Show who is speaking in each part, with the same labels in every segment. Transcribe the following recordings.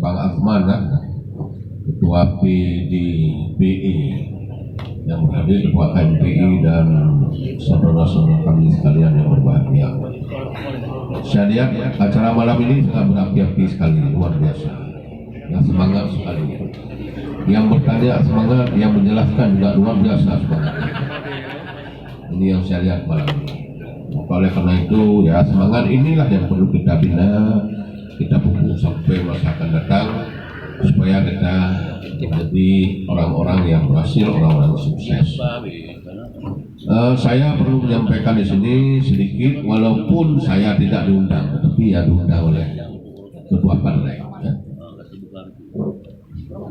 Speaker 1: Bang Azman kan, Ketua PDBE yang hadir, Ketua KMPI dan saudara-saudara kami sekalian yang berbahagia. Saya lihat acara malam ini sangat berapi-api sekali, luar biasa. Yang semangat sekali. Yang bertanya semangat, yang menjelaskan juga luar biasa semangat. Ini yang saya lihat malam ini. Oleh karena itu ya semangat inilah yang perlu kita bina, kita pupuk sampai masa akan datang supaya kita menjadi orang-orang yang berhasil, orang-orang sukses. Saya perlu menyampaikan di sini sedikit, walaupun saya tidak diundang, tapi ya diundang oleh ketua partai. Ya.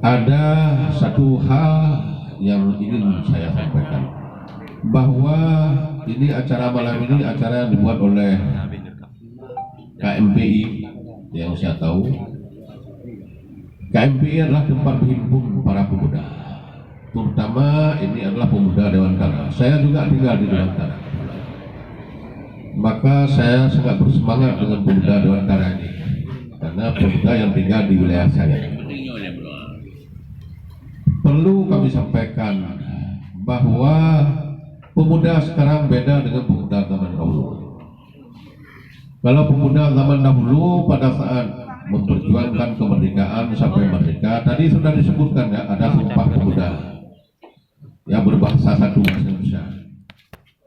Speaker 1: Ada satu hal yang ingin saya sampaikan, bahwa ini acara malam ini acara yang dibuat oleh KMPI yang saya tahu. KMPI adalah tempat berhimpun para pemuda, terutama ini adalah pemuda Dewantara. Saya juga tinggal di Dewantara, maka saya sangat bersemangat dengan pemuda Dewantara ini, karena pemuda yang tinggal di wilayah saya. Perlu kami sampaikan bahwa pemuda sekarang beda dengan pemuda zaman dahulu. Kalau pemuda zaman dahulu pada saat memperjuangkan kemerdekaan sampai merdeka, tadi sudah disebutkan ya, ada Sumpah Pemuda yang berbahasa satu bahasa Indonesia,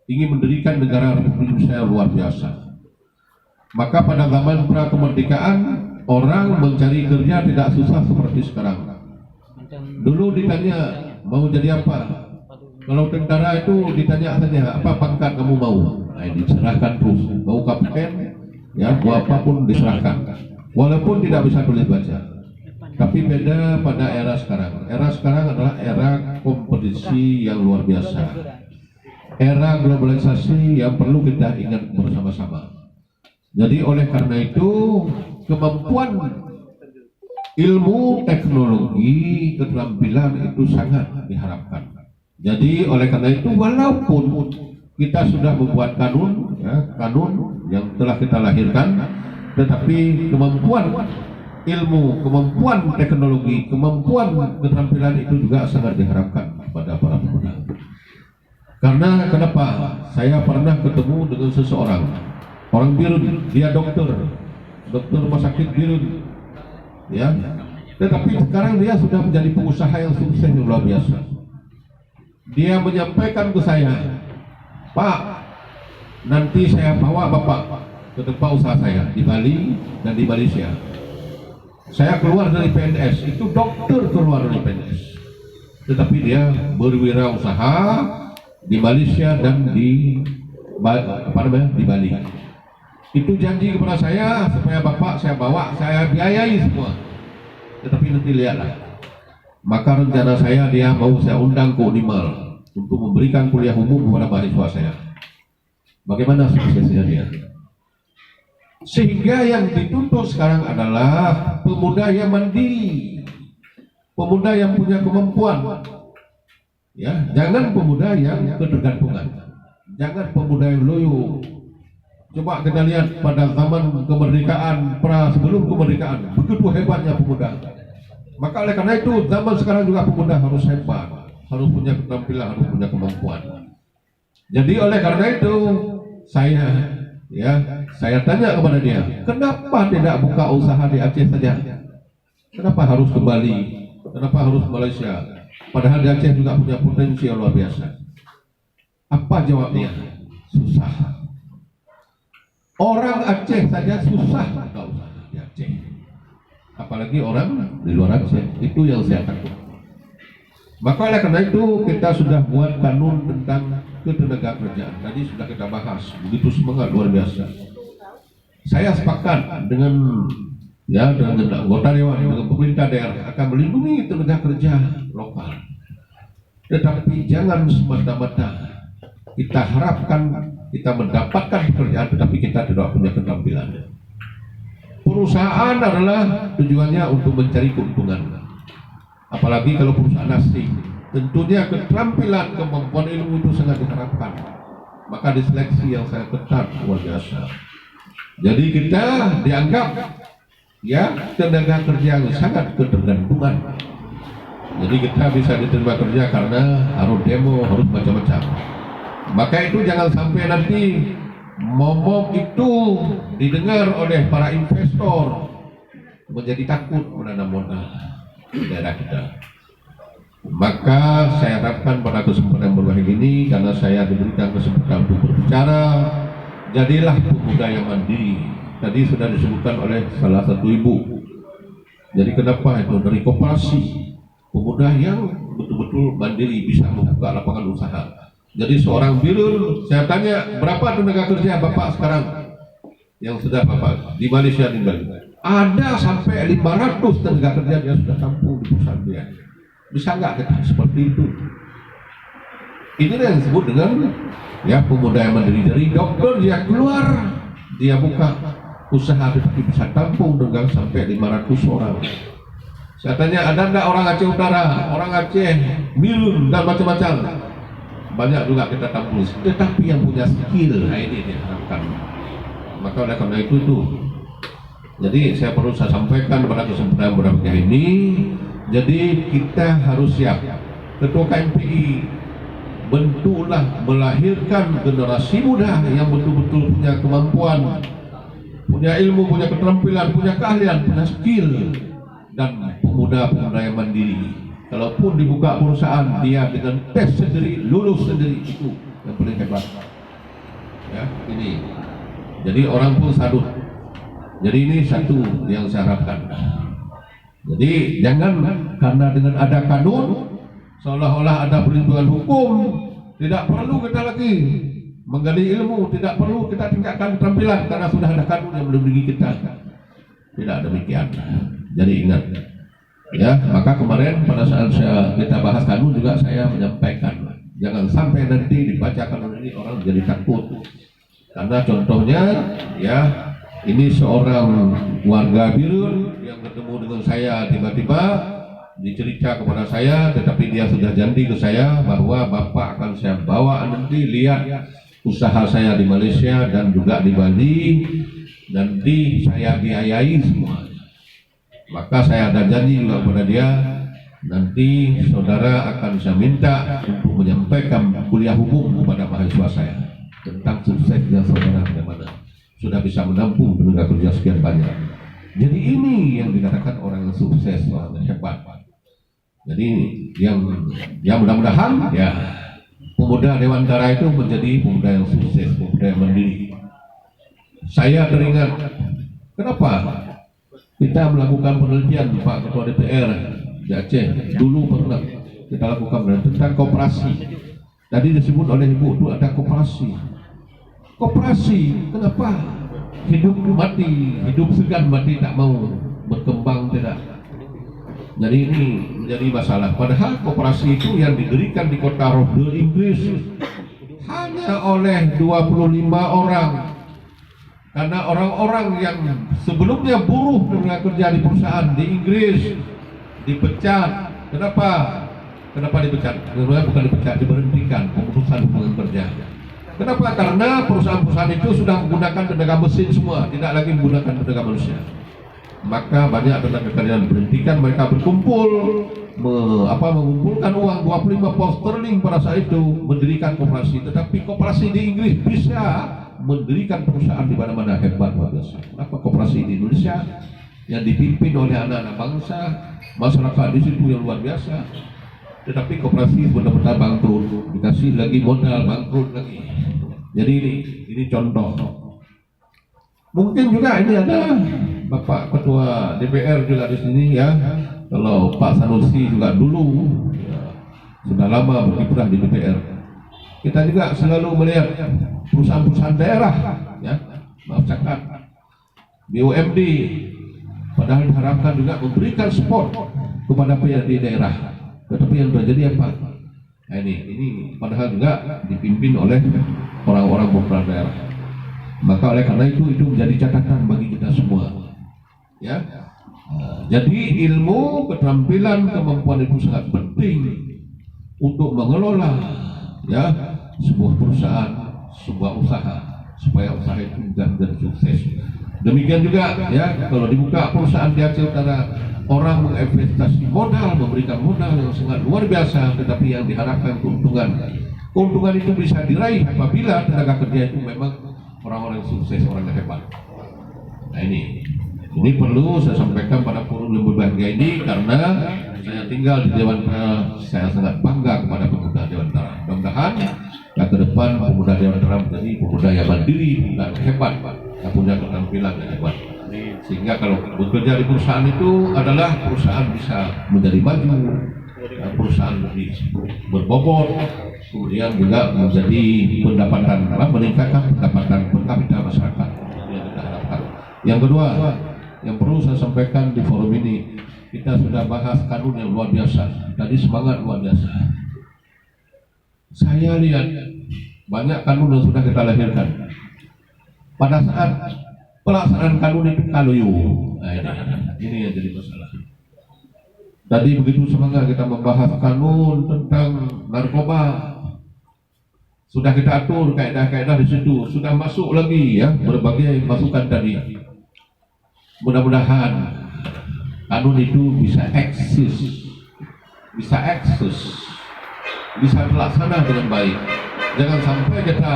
Speaker 1: ingin mendirikan negara Republik Indonesia yang luar biasa. Maka pada zaman pra kemerdekaan orang mencari kerja tidak susah seperti sekarang. Dulu ditanya mau jadi apa, kalau tentara itu ditanya saja apa pangkat kamu mau, nah, diserahkan terus, mau kapten, ya mau apapun diserahkan, walaupun tidak bisa tulis baca. Tapi beda pada era sekarang. Era sekarang adalah era kompetisi yang luar biasa, era globalisasi yang perlu kita ingat bersama-sama. Jadi oleh karena itu kemampuan ilmu, teknologi, keterampilan itu sangat diharapkan. Jadi oleh karena itu walaupun kita sudah membuat kanun, ya, kanun yang telah kita lahirkan, tetapi kemampuan ilmu, kemampuan teknologi, kemampuan keterampilan itu juga sangat diharapkan pada para pemuda. Karena kenapa? Saya pernah ketemu dengan seseorang, orang Birun, dia dokter rumah sakit Birun, ya. Tetapi sekarang dia sudah menjadi pengusaha yang sukses yang luar biasa. Dia menyampaikan ke saya, Pak, nanti saya bawa Bapak ke tempat usaha saya di Bali dan di Malaysia. Saya keluar dari PNS, itu dokter keluar dari PNS, tetapi dia berwirausaha di Malaysia dan di Bali. Itu janji kepada saya supaya Bapak saya bawa, saya biayai semua. Tetapi nanti lihatlah. Maka rencana saya, dia mau saya undang ke Unimal untuk memberikan kuliah umum kepada mahasiswa saya. Bagaimana suksesnya dia? Sehingga yang dituntut sekarang adalah pemuda yang mandiri, pemuda yang punya kemampuan. Ya, jangan pemuda yang ketergantungan, jangan pemuda yang loyo. Coba kita lihat pada zaman kemerdekaan, sebelum kemerdekaan, begitu hebatnya pemuda. Maka oleh karena itu zaman sekarang juga pemuda harus hebat, harus punya keterampilan, harus punya kemampuan. Jadi oleh karena itu saya tanya kepada dia, kenapa tidak buka usaha di Aceh saja? Kenapa harus ke Bali? Kenapa harus Malaysia? Padahal di Aceh juga punya potensi yang luar biasa. Apa jawabnya? Susah. Orang Aceh saja susah buka usaha di Aceh, apalagi orang di luar Aceh. Itu yang saya takut. Maka oleh karena itu kita sudah buat kanun tentang ketenagakerjaan. Tadi sudah kita bahas, begitu semangat luar biasa. Saya sepakat dengan anggota dewan, dengan pemerintah daerah akan melindungi tenaga kerja lokal. Tetapi jangan semata-mata kita harapkan kita mendapatkan pekerjaan tetapi kita tidak punya keterampilan. Perusahaan adalah tujuannya untuk mencari keuntungan. Apalagi kalau perusahaan asing, tentunya keterampilan, kemampuan ilmu itu sangat diharapkan. Maka diseleksi yang sangat ketat luar biasa. Jadi kita dianggap ya tenaga kerja yang sangat ketergantungan. Jadi kita bisa diterima kerja karena harus demo, harus macam-macam. Maka itu jangan sampai nanti momok itu didengar oleh para investor menjadi takut menanam modal di daerah kita. Maka saya harapkan pada kesempatan berbahagia ini, karena saya diberikan kesempatan untuk berbicara, jadilah pemuda yang mandiri. Tadi sudah disebutkan oleh salah satu ibu. Jadi kenapa itu dari koperasi, pemuda yang betul-betul mandiri bisa membuka lapangan usaha. Jadi seorang birul, saya tanya berapa tenaga kerja Bapak sekarang yang sudah Bapak di Malaysia di Bali? Ada sampai 500 tenaga kerja yang sudah tampung di perusahaan dia. Bisa nggak kita seperti itu? Ini yang disebut dengan ya pemuda yang mandiri. Dari dokter dia keluar, dia buka usaha tetapi bisa tampung dengan sampai 500 orang. Saya tanya, ada nggak orang Aceh Utara, orang Aceh, Milun dan macam-macam? Banyak juga kita tampung. Tetapi yang punya skill, nah ini diharapkan. Maka oleh karena itu tuh. Jadi saya perlu sampaikan pada kesempatan berbahagia ini. Jadi kita harus siap. Ketua KMPI, bentuklah melahirkan generasi muda yang betul-betul punya kemampuan, punya ilmu, punya keterampilan, punya keahlian, punya skill, dan pemuda-pemuda yang mandiri. Kalaupun dibuka perusahaan, dia dengan tes sendiri, lulus sendiri, itu yang paling hebat. Ya, ini. Jadi orang pun sadut. Jadi ini satu yang saya harapkan. Jadi jangan karena dengan ada kanun seolah-olah ada perlindungan hukum, tidak perlu kita lagi menggali ilmu, tidak perlu kita tingkatkan keterampilan karena sudah ada kanun yang melindungi kita. Tidak demikian. Jadi ingat, ya. Maka kemarin pada saat kita bahas kanun juga saya menyampaikan, jangan sampai nanti dibaca kanun ini orang jadi takut. Karena contohnya, ya. Ini seorang warga Birul yang bertemu dengan saya tiba-tiba dicerita kepada saya, tetapi dia sudah janji ke saya bahwa Bapak akan saya bawa nanti lihat usaha saya di Malaysia dan juga di Bali, nanti saya biayai semua. Maka saya ada janji juga kepada dia, nanti saudara akan saya minta untuk menyampaikan kuliah hukum kepada mahasiswa saya tentang suksesnya saudara bagaimana sudah bisa menampung tenaga kerja sekian banyak. Jadi ini yang dikatakan orang yang sukses, orang yang hebat. Jadi yang mudah-mudahan ya pemuda Dewantara itu menjadi pemuda yang sukses, pemuda yang mandiri. Saya teringat, kenapa kita melakukan penelitian Pak Ketua DPR di Aceh dulu pernah kita lakukan tentang koperasi. Tadi disebut oleh Ibu itu ada koperasi. Koperasi, kenapa hidup mati, hidup segan mati tak mau berkembang tidak? Jadi ini menjadi masalah. Padahal koperasi itu yang didirikan di kota Rochdale, Inggris hanya oleh 25 orang. Karena orang-orang yang sebelumnya buruh tenaga kerja di perusahaan di Inggris dipecat. Kenapa? Kenapa dipecat? Sebenarnya bukan dipecat, diberhentikan pemutusan hubungan kerja. Kenapa? Karena perusahaan-perusahaan itu sudah menggunakan tenaga mesin semua, tidak lagi menggunakan tenaga manusia. Maka banyak tenaga kerja diberhentikan, mereka berkumpul, mengumpulkan uang 25 pound sterling pada saat itu, mendirikan koperasi. Tetapi koperasi di Inggris bisa mendirikan perusahaan di mana-mana, hebat luar biasa. Kenapa koperasi di Indonesia yang dipimpin oleh anak-anak bangsa, masyarakat di situ yang luar biasa. Tetapi koperasi benar-benar bangkrut, dikasih lagi modal bangkrut lagi. Jadi ini contoh. Mungkin juga ini ada Bapak Ketua DPR juga di sini ya. Kalau Pak Sanusi juga dulu ya, sudah lama berkiprah di DPR. Kita juga selalu melihat perusahaan-perusahaan daerah, ya, maaf catat, BUMD, padahal diharapkan juga memberikan support kepada pihak di daerah. Tetapi yang terjadi apa? Nah, ini padahal juga dipimpin oleh orang-orang kepala daerah. Maka oleh karena itu menjadi catatan bagi kita semua. Ya, jadi ilmu, keterampilan, kemampuan itu sangat penting untuk mengelola ya sebuah perusahaan, sebuah usaha supaya usaha itu menjadi sukses. Demikian juga ya, kalau dibuka perusahaan di Aceh Utara, orang menginvestasi modal, memberikan modal yang sangat luar biasa, tetapi yang diharapkan keuntungan itu bisa diraih apabila tenaga kerja itu memang orang-orang sukses, orang yang hebat. Nah ini perlu saya sampaikan pada forum yang berbahagia ini, karena saya tinggal di Dewan Tara, saya sangat bangga kepada pemuda Dewan Tara. Mudah-mudahan ke depan pemuda Dewan Tara menjadi pemuda yang mandiri dan hebat, yang punya keterampilan yang hebat. Sehingga kalau bekerja di perusahaan itu adalah perusahaan bisa menjadi maju, perusahaan lebih berbobot, kemudian juga menjadi meningkatkan pendapatan per kapita masyarakat yang kita harapkan. Yang kedua, yang perlu saya sampaikan di forum ini, kita sudah bahas kanun yang luar biasa. Tadi semangat luar biasa. Saya lihat banyak kanun yang sudah kita lahirkan. Pada saat pelaksanaan kanun itu kaluyu. Nah, ini yang jadi masalah. Tadi begitu semangat kita membahas kanun tentang narkoba. Sudah kita atur kaedah-kaedah di situ. Sudah masuk lagi ya berbagai masukan tadi. Mudah-mudahan kanun itu bisa eksis, bisa terlaksana dengan baik. Jangan sampai kita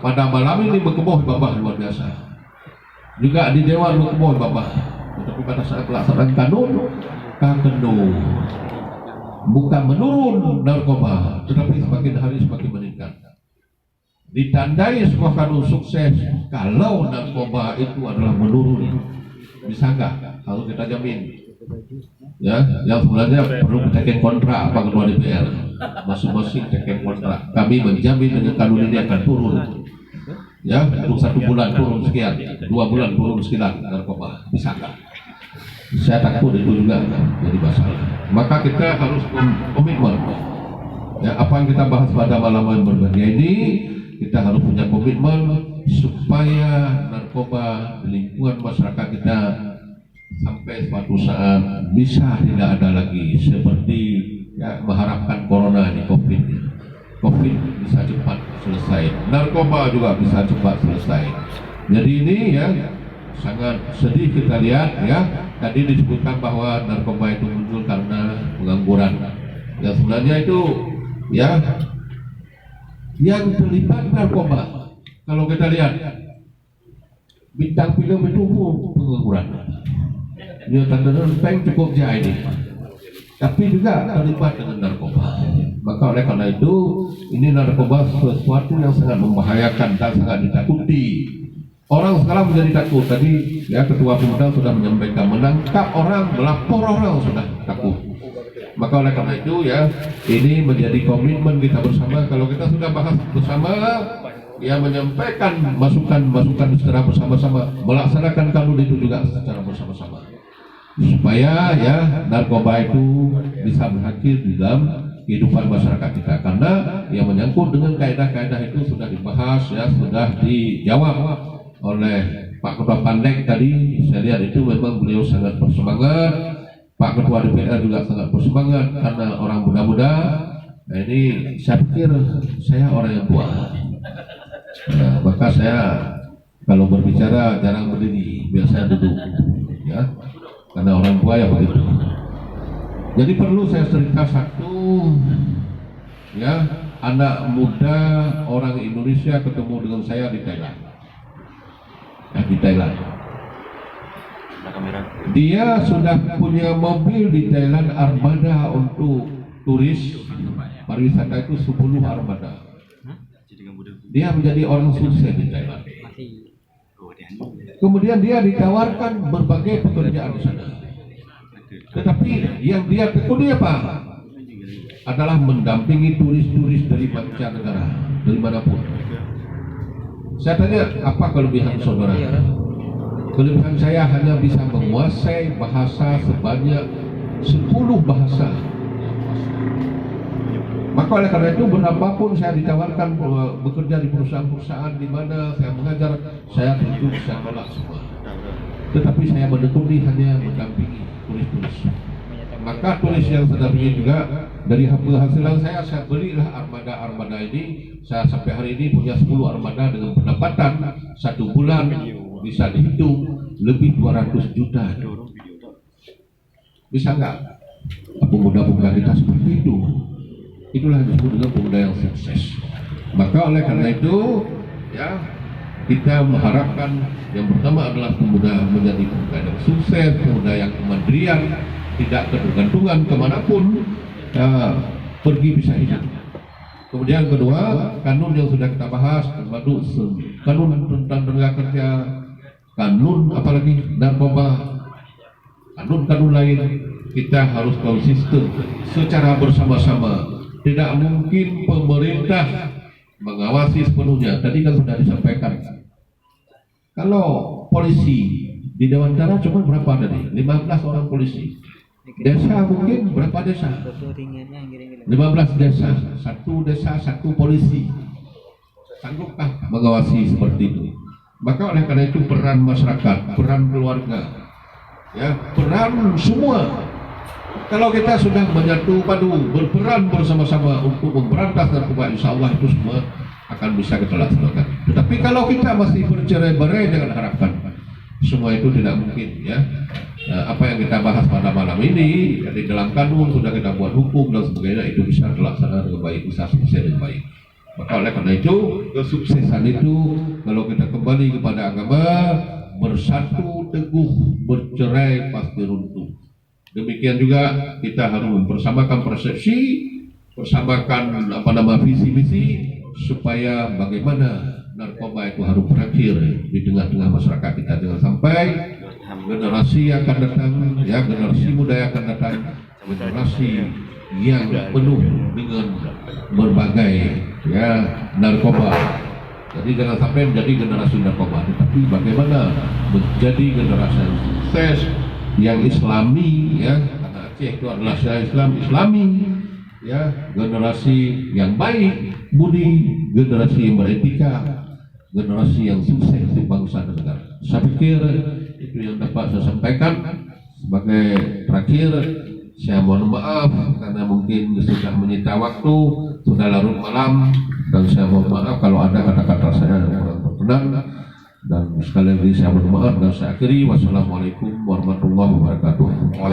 Speaker 1: pada malam ini berkeboh babah luar biasa. Juga di Dewan berkeboh babah. Tetapi pada saat pelaksanaan kanun, bukan menurun narkoba, tetapi semakin hari semakin meningkat. Ditandai sebuah kanun sukses kalau narkoba itu adalah menurun. Bisa nggak? Harus kita jamin. Ya, yang sebenarnya perlu cekin kontrak Pak Ketua DPR, masing-masing cekin kontrak. Kami menjamin dengan kanun ini akan turun. Ya, untuk 1 bulan turun sekian, 2 bulan turun sekian narkoba. Bisa nggak? Saya takut itu juga jadi masalah. Maka kita harus komitmen. Ya, apa yang kita bahas pada malam yang berbahagia ini, kita harus punya komitmen supaya narkoba di lingkungan masyarakat kita sampai suatu saat bisa tidak ada lagi seperti ya, mengharapkan corona ini, COVID bisa cepat selesai, narkoba juga bisa cepat selesai. Jadi ini ya sangat sedih kita lihat ya. Tadi disebutkan bahwa narkoba itu muncul karena pengangguran. Ya sebenarnya itu ya yang terlibat narkoba. Kalau kita lihat bintang film itu pengangguran. Dia tanda-tanda peng cukup jaya ini, tapi juga terlibat dengan narkoba. Maka oleh karena itu ini narkoba sesuatu yang sangat membahayakan dan sangat ditakuti. Orang sekarang menjadi takut. Tadi ya Ketua Pemuda sudah menyampaikan menangkap orang, melapor orang sudah takut. Maka oleh karena itu ya ini menjadi komitmen kita bersama. Kalau kita sudah bahas bersama, ya menyampaikan masukan secara bersama-sama, melaksanakan kanun itu juga secara bersama-sama, supaya ya narkoba itu bisa berakhir di dalam kehidupan masyarakat kita. Karena yang menyangkut dengan kaedah-kaedah itu sudah dibahas ya, sudah dijawab oleh Pak Ketua Pandek tadi. Saya lihat itu memang beliau sangat bersemangat. Pak Ketua DPR juga sangat bersemangat karena orang muda-muda. Nah ini saya pikir saya orang yang tua. Nah, maka saya kalau berbicara jarang berdiri, biasanya duduk ya. Karena orang tua ya begitu. Jadi perlu saya cerita satu ya, anak muda orang Indonesia ketemu dengan saya di Thailand. Di Thailand. Dia sudah punya mobil di Thailand, armada untuk turis pariwisata itu 10 armada. Dia menjadi orang sukses di Thailand. Kemudian dia ditawarkan berbagai pekerjaan di sana. Tetapi yang dia tekuni apa? Adalah mendampingi turis-turis dari mancanegara, dari manapun. Saya tanya, apa kelebihan saudara? Kelebihan saya hanya bisa menguasai bahasa sebanyak 10 bahasa. Maka oleh karena itu berapapun saya ditawarkan bekerja di perusahaan-perusahaan di mana saya mengajar, saya tentu saya tolak semua. Tetapi saya menekuni hanya mendampingi turis-turis. Maka turis yang saya dampingi juga dari penghasilan saya belilah armada-armada ini. Saya sampai hari ini punya 10 armada dengan pendapatan 1 bulan bisa dihitung lebih 200 juta. Bisa nggak pemuda-pemuda kita seperti itu? Itulah yang disebut dengan pemuda yang sukses. Maka oleh karena itu, ya, kita mengharapkan yang pertama adalah pemuda menjadi pemuda yang sukses, pemuda yang kemandirian, tidak ketergantungan kemanapun, pergi bisa hidup. Kemudian kedua, kanun yang sudah kita bahas, termasuk kanun tentang tenaga kerja, kanun apalagi narkoba, kanun-kanun lain, kita harus konsisten secara bersama-sama. Tidak mungkin pemerintah mengawasi sepenuhnya. Tadi kan sudah disampaikan. Kalau polisi di Dewantara cuma berapa tadi? 15 orang polisi. Desa mungkin berapa desa? 15 desa. Satu desa, satu polisi. Sanggupkah mengawasi seperti itu? Maka oleh karena itu peran masyarakat, peran keluarga, ya, peran semua. Kalau kita sudah menyatu padu, berperan bersama-sama untuk memberantas narkoba, insya Allah itu semua akan bisa kita laksanakan. Tetapi kalau kita masih bercerai-berai dengan harapan, semua itu tidak mungkin, ya. Apa yang kita bahas pada malam ini, di dalam kanun sudah kita buat hukum dan sebagainya, itu bisa terlaksana dengan baik, bisa selesai dengan baik. Maka oleh karena itu, kesuksesan itu kalau kita kembali kepada agama, bersatu teguh, bercerai pasti runtuh. Demikian juga kita harus mempersamakan persepsi, persamakan visi-misi, supaya bagaimana narkoba itu harus berakhir di tengah-tengah masyarakat kita, jangan sampai generasi yang akan datang, ya, generasi muda yang akan datang, generasi yang penuh dengan berbagai, ya, narkoba. Jadi jangan sampai menjadi generasi narkoba, tetapi bagaimana menjadi generasi yang sukses, yang Islami, ya, karena Aceh itu adalah Islami, ya, generasi yang baik budi, generasi yang beretika, generasi yang sukses di bangsa dan negara. Saya pikir itu yang dapat saya sampaikan. Sebagai terakhir, saya mohon maaf karena mungkin sudah menyita waktu, sudah larut malam, dan saya mohon maaf kalau ada kata-kata saya yang kurang berkenan. Dan sekali lagi saya mohon maaf dan saya akhiri. Wassalamualaikum warahmatullahi wabarakatuh.